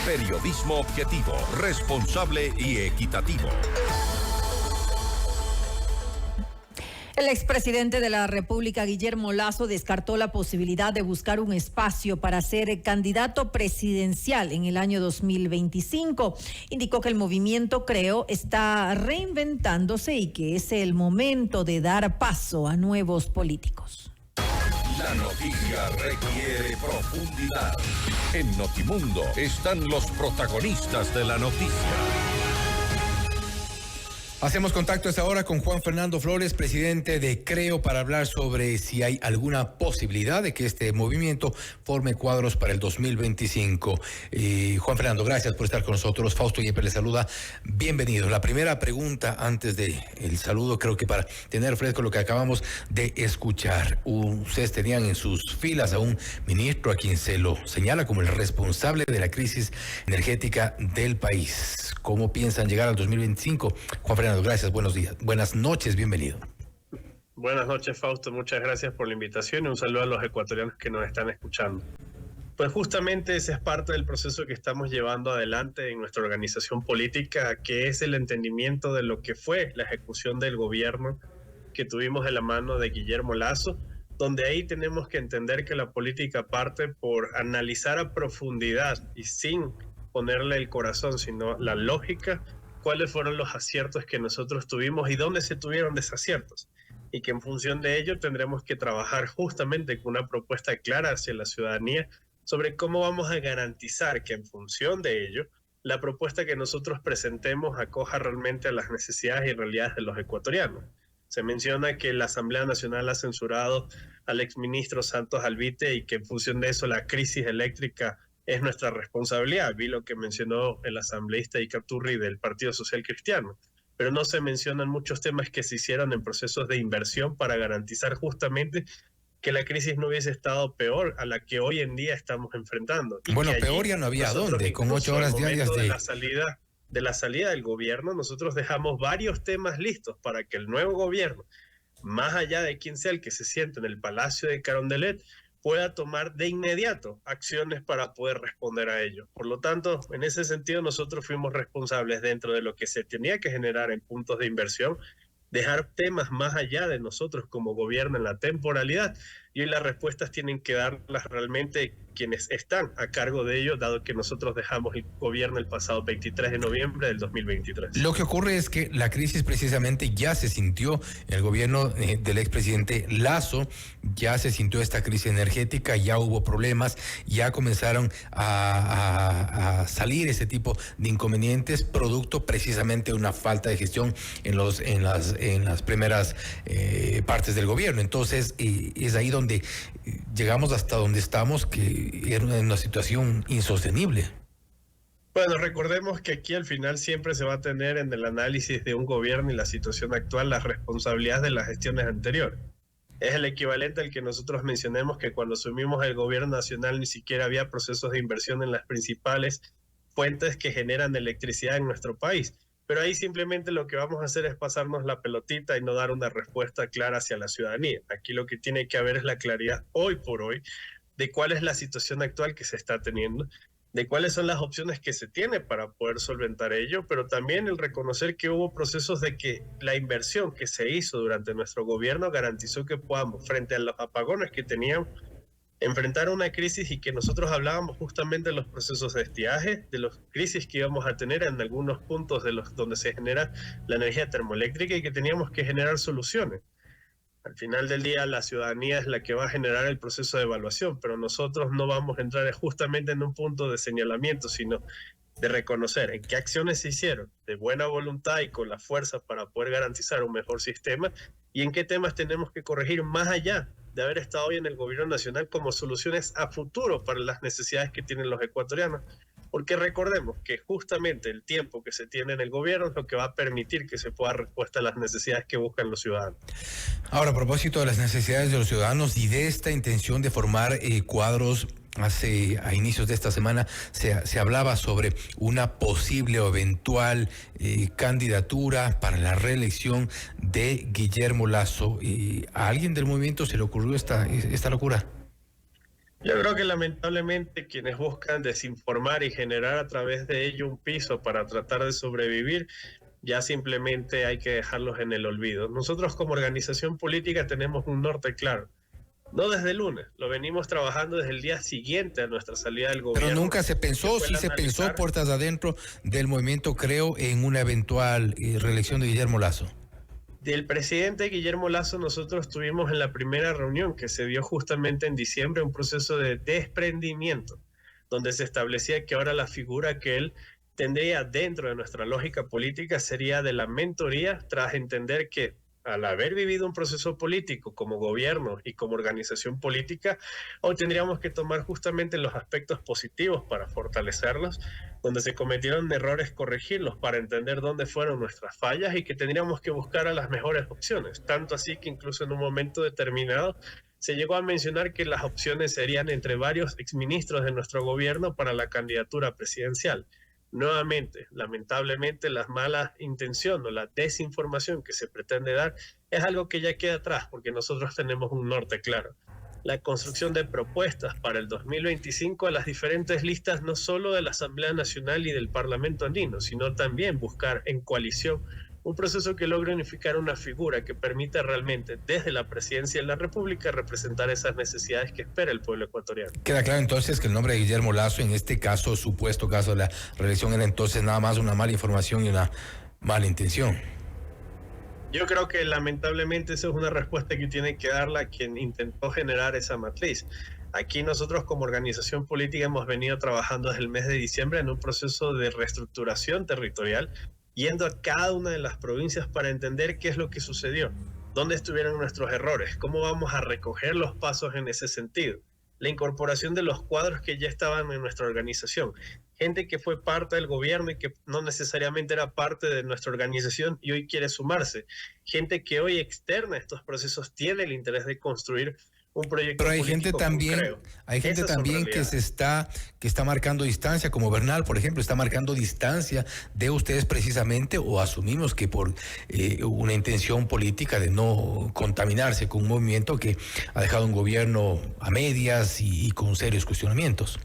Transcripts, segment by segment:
Periodismo objetivo, responsable y equitativo. El expresidente de la República, Guillermo Lasso, descartó la posibilidad de buscar un espacio para ser candidato presidencial en el año 2025. Indicó que el movimiento Creo está reinventándose y que es el momento de dar paso a nuevos políticos. La noticia requiere profundidad. En Notimundo están los protagonistas de la noticia. Hacemos contacto a esta hora con Juan Fernando Flores, presidente de Creo, para hablar sobre si hay alguna posibilidad de que este movimiento forme cuadros para el 2025. Juan Fernando, gracias por estar con nosotros. Fausto Yepes le saluda. Bienvenido. La primera pregunta antes de el saludo, creo que para tener fresco lo que acabamos de escuchar. Ustedes tenían en sus filas a un ministro a quien se lo señala como el responsable de la crisis energética del país. ¿Cómo piensan llegar al 2025? Juan Fernando, gracias, buenos días, buenas noches, bienvenido. Buenas noches, Fausto, muchas gracias por la invitación y un saludo a los ecuatorianos que nos están escuchando. Pues justamente ese es parte del proceso que estamos llevando adelante en nuestra organización política, que es el entendimiento de lo que fue la ejecución del gobierno que tuvimos de la mano de Guillermo Lasso, donde ahí tenemos que entender que la política parte por analizar a profundidad y sin ponerle el corazón, sino la lógica, cuáles fueron los aciertos que nosotros tuvimos y dónde se tuvieron desaciertos. Y que en función de ello tendremos que trabajar justamente con una propuesta clara hacia la ciudadanía sobre cómo vamos a garantizar que en función de ello la propuesta que nosotros presentemos acoja realmente a las necesidades y realidades de los ecuatorianos. Se menciona que la Asamblea Nacional ha censurado al exministro Santos Alvite y que en función de eso la crisis eléctrica es nuestra responsabilidad. Vi lo que mencionó el asambleísta Iker Turri del Partido Social Cristiano, pero no se mencionan muchos temas que se hicieron en procesos de inversión para garantizar justamente que la crisis no hubiese estado peor a la que hoy en día estamos enfrentando. Y bueno, peor ya no había dónde, con 8 horas diarias de la salida del gobierno, nosotros dejamos varios temas listos para que el nuevo gobierno, más allá de quien sea el que se siente en el Palacio de Carondelet, pueda tomar de inmediato acciones para poder responder a ello. Por lo tanto, en ese sentido, nosotros fuimos responsables dentro de lo que se tenía que generar en puntos de inversión, dejar temas más allá de nosotros como gobierno en la temporalidad, y hoy las respuestas tienen que darlas realmente quienes están a cargo de ello, dado que nosotros dejamos el gobierno el pasado 23 de noviembre del 2023. Lo que ocurre es que la crisis precisamente ya se sintió en el gobierno del expresidente Lasso, ya se sintió esta crisis energética, ya hubo problemas, ya comenzaron a salir ese tipo de inconvenientes, producto precisamente de una falta de gestión en las primeras partes del gobierno. Entonces, es ahí donde llegamos hasta donde estamos, que era una situación insostenible. Bueno, recordemos que aquí al final siempre se va a tener en el análisis de un gobierno y la situación actual las responsabilidades de las gestiones anteriores. Es el equivalente al que nosotros mencionemos que cuando asumimos el gobierno nacional ni siquiera había procesos de inversión en las principales fuentes que generan electricidad en nuestro país. Pero ahí simplemente lo que vamos a hacer es pasarnos la pelotita y no dar una respuesta clara hacia la ciudadanía. Aquí lo que tiene que haber es la claridad hoy por hoy de cuál es la situación actual que se está teniendo, de cuáles son las opciones que se tiene para poder solventar ello, pero también el reconocer que hubo procesos de que la inversión que se hizo durante nuestro gobierno garantizó que podamos, frente a los apagones que teníamos, enfrentar una crisis, y que nosotros hablábamos justamente de los procesos de estiaje, de las crisis que íbamos a tener en algunos puntos donde se genera la energía termoeléctrica y que teníamos que generar soluciones. Al final del día la ciudadanía es la que va a generar el proceso de evaluación, pero nosotros no vamos a entrar justamente en un punto de señalamiento, sino de reconocer en qué acciones se hicieron de buena voluntad y con la fuerza para poder garantizar un mejor sistema, y en qué temas tenemos que corregir más allá de haber estado hoy en el gobierno nacional como soluciones a futuro para las necesidades que tienen los ecuatorianos. Porque recordemos que justamente el tiempo que se tiene en el gobierno es lo que va a permitir que se pueda dar respuesta a las necesidades que buscan los ciudadanos. Ahora, a propósito de las necesidades de los ciudadanos y de esta intención de formar cuadros, a inicios de esta semana se hablaba sobre una posible o eventual candidatura para la reelección de Guillermo Lasso. ¿A alguien del movimiento se le ocurrió esta locura? Yo creo que lamentablemente quienes buscan desinformar y generar a través de ello un piso para tratar de sobrevivir, ya simplemente hay que dejarlos en el olvido. Nosotros como organización política tenemos un norte claro. No desde el lunes, lo venimos trabajando desde el día siguiente a nuestra salida del gobierno. Pero nunca se pensó, sí se pensó puertas adentro del movimiento Creo en una eventual reelección de Guillermo Lasso. Del presidente Guillermo Lasso nosotros tuvimos en la primera reunión que se dio justamente en diciembre un proceso de desprendimiento, donde se establecía que ahora la figura que él tendría dentro de nuestra lógica política sería de la mentoría, tras entender que al haber vivido un proceso político como gobierno y como organización política, hoy tendríamos que tomar justamente los aspectos positivos para fortalecerlos, donde se cometieron errores, corregirlos para entender dónde fueron nuestras fallas y que tendríamos que buscar a las mejores opciones. Tanto así que incluso en un momento determinado se llegó a mencionar que las opciones serían entre varios exministros de nuestro gobierno para la candidatura presidencial. Nuevamente, lamentablemente, la mala intención o la desinformación que se pretende dar es algo que ya queda atrás porque nosotros tenemos un norte claro. La construcción de propuestas para el 2025 a las diferentes listas no solo de la Asamblea Nacional y del Parlamento andino, sino también buscar en coalición un proceso que logre unificar una figura que permita realmente desde la presidencia de la República representar esas necesidades que espera el pueblo ecuatoriano. Queda claro entonces que el nombre de Guillermo Lasso, en este caso, supuesto caso de la reelección, era entonces nada más una mala información y una mala intención. Yo creo que lamentablemente esa es una respuesta que tiene que darla quien intentó generar esa matriz. Aquí nosotros como organización política hemos venido trabajando desde el mes de diciembre en un proceso de reestructuración territorial, yendo a cada una de las provincias para entender qué es lo que sucedió, dónde estuvieron nuestros errores, cómo vamos a recoger los pasos en ese sentido. La incorporación de los cuadros que ya estaban en nuestra organización, gente que fue parte del gobierno y que no necesariamente era parte de nuestra organización y hoy quiere sumarse, gente que hoy externa estos procesos tiene el interés de construir un proyecto. Pero hay gente también, que está marcando distancia, como Bernal, por ejemplo, está marcando distancia de ustedes precisamente, o asumimos que por una intención política de no contaminarse con un movimiento que ha dejado un gobierno a medias y con serios cuestionamientos.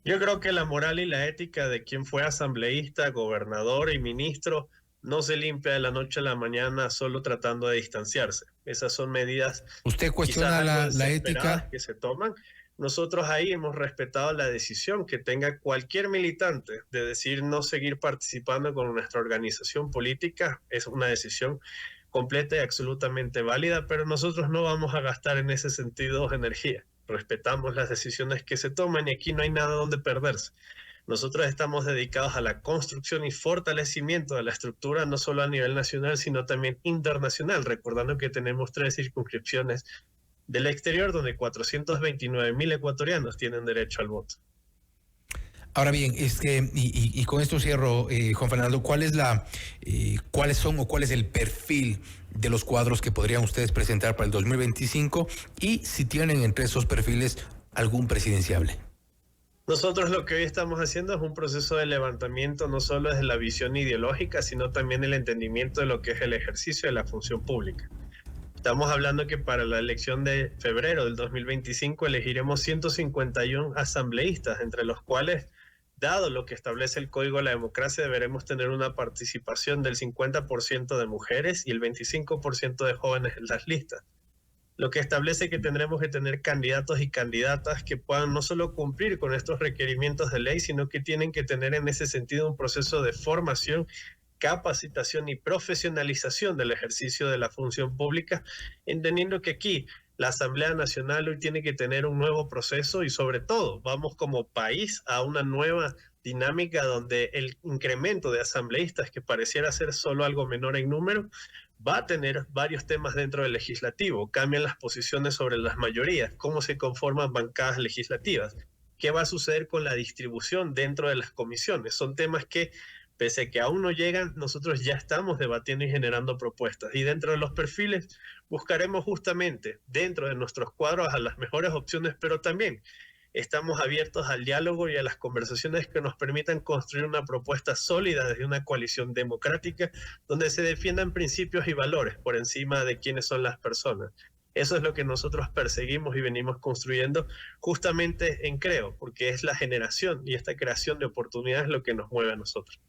Yo creo que la moral y la ética de quien fue asambleísta, gobernador y ministro no se limpia de la noche a la mañana solo tratando de distanciarse. Esas son medidas. ¿Usted cuestiona la ética que se toman? Nosotros ahí hemos respetado la decisión que tenga cualquier militante de decir no seguir participando con nuestra organización política. Es una decisión completa y absolutamente válida, pero nosotros no vamos a gastar en ese sentido energía. Respetamos las decisiones que se toman y aquí no hay nada donde perderse. Nosotros estamos dedicados a la construcción y fortalecimiento de la estructura, no solo a nivel nacional, sino también internacional, recordando que tenemos 3 circunscripciones del exterior donde 429,000 ecuatorianos tienen derecho al voto. Ahora bien, y con esto cierro, Juan Fernando, ¿cuáles son o cuál es el perfil de los cuadros que podrían ustedes presentar para el 2025 y si tienen entre esos perfiles algún presidenciable? Nosotros lo que hoy estamos haciendo es un proceso de levantamiento no solo desde la visión ideológica, sino también el entendimiento de lo que es el ejercicio de la función pública. Estamos hablando que para la elección de febrero del 2025 elegiremos 151 asambleístas, entre los cuales, dado lo que establece el Código de la Democracia, deberemos tener una participación del 50% de mujeres y el 25% de jóvenes en las listas. Lo que establece que tendremos que tener candidatos y candidatas que puedan no solo cumplir con estos requerimientos de ley, sino que tienen que tener en ese sentido un proceso de formación, capacitación y profesionalización del ejercicio de la función pública, entendiendo que aquí la Asamblea Nacional hoy tiene que tener un nuevo proceso y sobre todo vamos como país a una nueva dinámica donde el incremento de asambleístas, que pareciera ser solo algo menor en número, va a tener varios temas dentro del legislativo. Cambian las posiciones sobre las mayorías, cómo se conforman bancadas legislativas, qué va a suceder con la distribución dentro de las comisiones. Son temas que, pese a que aún no llegan, nosotros ya estamos debatiendo y generando propuestas. Y dentro de los perfiles buscaremos justamente dentro de nuestros cuadros a las mejores opciones, pero también estamos abiertos al diálogo y a las conversaciones que nos permitan construir una propuesta sólida desde una coalición democrática donde se defiendan principios y valores por encima de quiénes son las personas. Eso es lo que nosotros perseguimos y venimos construyendo justamente en Creo, porque es la generación y esta creación de oportunidades lo que nos mueve a nosotros.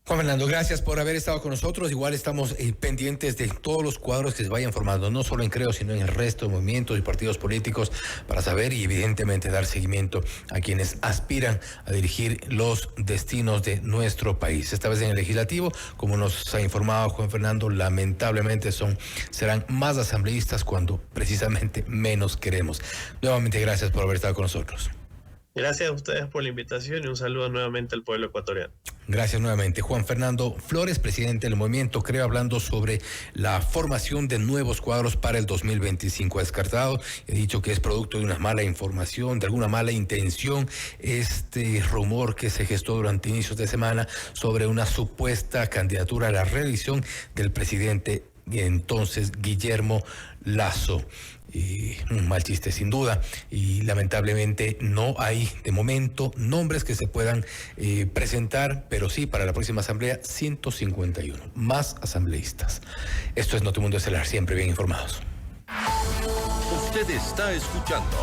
Juan Fernando, gracias por haber estado con nosotros. Igual estamos pendientes de todos los cuadros que se vayan formando, no solo en Creo, sino en el resto de movimientos y partidos políticos, para saber y evidentemente dar seguimiento a quienes aspiran a dirigir los destinos de nuestro país. Esta vez en el legislativo, como nos ha informado Juan Fernando, lamentablemente serán más asambleístas cuando precisamente menos queremos. Nuevamente, gracias por haber estado con nosotros. Gracias a ustedes por la invitación y un saludo nuevamente al pueblo ecuatoriano. Gracias nuevamente. Juan Fernando Flores, presidente del movimiento Creo, hablando sobre la formación de nuevos cuadros para el 2025. Ha descartado, he dicho que es producto de una mala información, de alguna mala intención, este rumor que se gestó durante inicios de semana sobre una supuesta candidatura a la reelección del presidente entonces Guillermo Lasso. Un mal chiste sin duda, y lamentablemente no hay de momento nombres que se puedan presentar, pero sí para la próxima asamblea 151 más asambleístas. Esto es Notimundo Estelar, siempre bien informados. Usted está escuchando